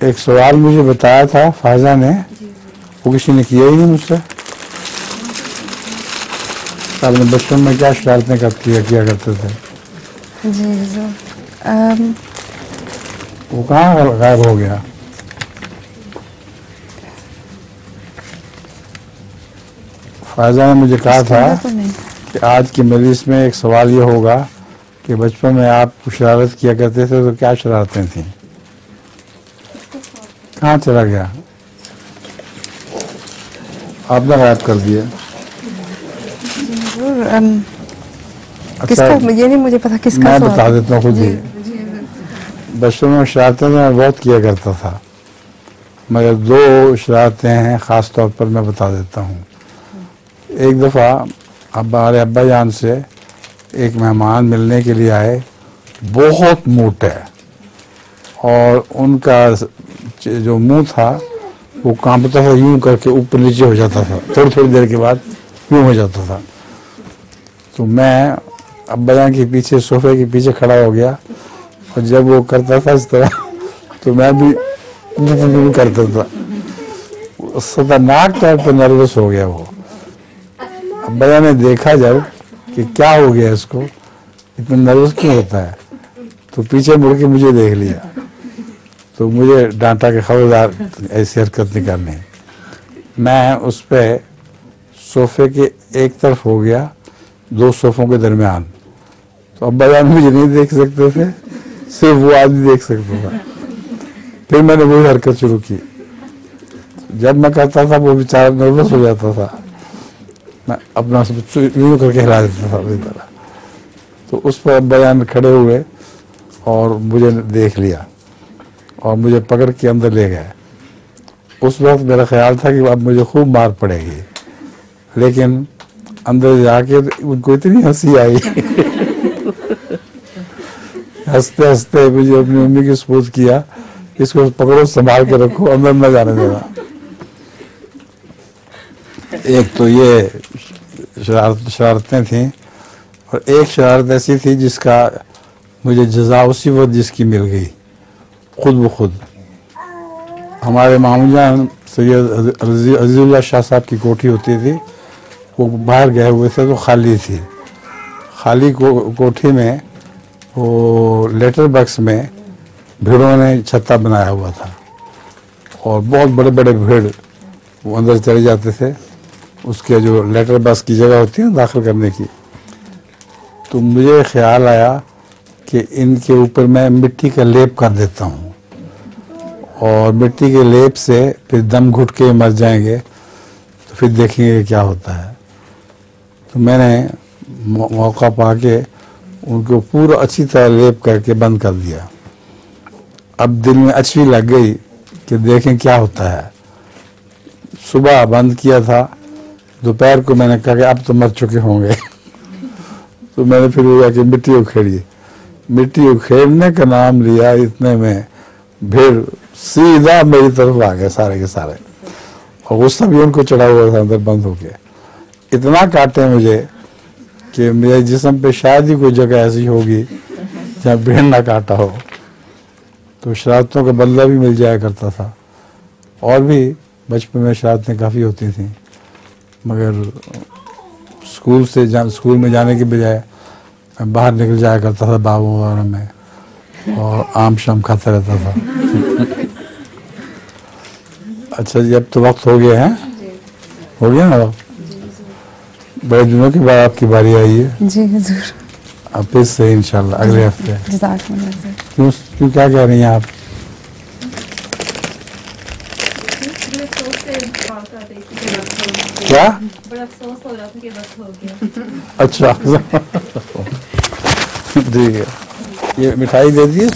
ایک سوال مجھے بتایا تھا فائزہ نے، وہ کسی نے کیا ہی نہیں مجھ سے. آپ نے بچپن میں کیا شرارتیں کیا کرتے تھے؟ جی وہ کہاں غائب ہو گیا؟ فائزہ نے مجھے کہا تھا کہ آج کی مجلس میں ایک سوال یہ ہوگا کہ بچپن میں آپ شرارت کیا کرتے تھے تو کیا شرارتیں تھیں؟ کہاں چلا گیا؟ آپ نے غائب کر دیا. اچھا یہ نہیں مجھے پتا کس کا. میں بتا دیتا ہوں خود ہی. بچپن میں شرارتیں میں بہت کیا کرتا تھا، مگر 2 شرارتیں ہیں خاص طور پر میں بتا دیتا ہوں. ایک دفعہ ہمارے ابا جان سے ایک مہمان ملنے کے لیے آئے، بہت موٹے، اور ان کا جو منہ تھا وہ کانپتا تھا، یوں کر کے اوپر نیچے ہو جاتا تھا، تھوڑی دیر کے بعد یوں ہو جاتا تھا. تو میں ابا جان کے پیچھے صوفے کے پیچھے کھڑا ہو گیا، اور جب وہ کرتا تھا اس طرح تو میں بھی کرتا تھا. خطرناک طور پہ نروس ہو گیا وہ. ابا جان نے دیکھا جب کہ کیا ہو گیا اس کو، اتنا نروس کیوں ہوتا ہے، تو پیچھے مڑ کے مجھے دیکھ لیا، تو مجھے ڈانٹا کہ خبردار ایسی حرکت نہیں کرنی. میں اس پہ صوفے کے ایک طرف ہو گیا، 2 صوفوں کے درمیان. تو ابا جان مجھے نہیں دیکھ سکتے تھے، صرف وہ آدمی دیکھ سکتا تھا. پھر میں نے وہی حرکت شروع کی. جب میں کرتا تھا وہ بیچارہ نروس ہو جاتا تھا، میں اپنا یوں کر کے ہلا دیتا تھا اسی طرح. تو اس پر ابا جان کھڑے ہوئے اور مجھے دیکھ لیا اور مجھے پکڑ کے اندر لے گئے. اس وقت میرا خیال تھا کہ اب مجھے خوب مار پڑے گی، لیکن اندر جا کے ان کو اتنی ہنسی آئی ہنستے ہنستے مجھے اپنی امی کی سپرد کیا، اس کو پکڑو سنبھال کے رکھو، اندر نہ جانے دینا. ایک تو یہ شرارتیں تھیں، اور ایک شرارت ایسی تھی جس کا مجھے جزا اسی وقت جس کی مل گئی خود بخود. ہمارے ماموں جان سید عزیز اللہ شاہ صاحب کی کوٹھی ہوتی تھی، وہ باہر گئے ہوئے تھے تو خالی تھی. خالی کوٹھی میں وہ لیٹر باکس میں بھیڑوں نے چھتا بنایا ہوا تھا، اور بہت بڑے بڑے بھیڑ وہ اندر چلے جاتے تھے. اس کے جو لیٹر باکس کی جگہ ہوتی ہے داخل کرنے کی. تو مجھے خیال آیا کہ ان کے اوپر میں مٹی کا لیپ کر دیتا ہوں، اور مٹی کے لیپ سے پھر دم گھٹ کے مر جائیں گے تو پھر دیکھیں گے کیا ہوتا ہے. تو میں نے موقع پا کے ان کو پورا اچھی طرح لیپ کر کے بند کر دیا. اب دل میں اچھی لگ گئی کہ دیکھیں کیا ہوتا ہے. صبح بند کیا تھا، دوپہر کو میں نے کہا کہ اب تو مر چکے ہوں گے تو میں نے پھر ہوا کہ مٹی اکھیڑی. مٹی اکھیڑنے کا نام لیا، اتنے میں بھیڑ سیدھا میری طرف آ گئے سارے کے سارے، اور غصہ بھی ان کو چڑھا ہوا تھا اندر بند ہو کے. اتنا کاٹے مجھے کہ میرے جسم پہ شاید ہی کوئی جگہ ایسی ہوگی جہاں بھیڑ نہ کاٹا ہو. تو شرارتوں کا بدلہ بھی مل جایا کرتا تھا. اور بھی بچپن میں شرارتیں کافی ہوتی تھیں، مگر اسکول میں جانے کے بجائے میں باہر نکل جایا کرتا تھا باغوں وغیرہ میں، اور آم شام کھاتا رہتا تھا. اچھا جی، اب تو وقت ہو گیا ہے، ہو گیا نا وقت؟ بڑے دنوں کے بعد آپ کی باری آئی ہے. جی حضور. اب پھر سے انشاءاللہ اگلے ہفتے. جزاک اللہ. کیوں کیا کہہ رہی ہیں آپ؟ کیا؟ بڑا افسوس ہو رہا تھا کہ وقت ہو گیا. اچھا ٹھیک ہے، یہ مٹھائی دے دیے.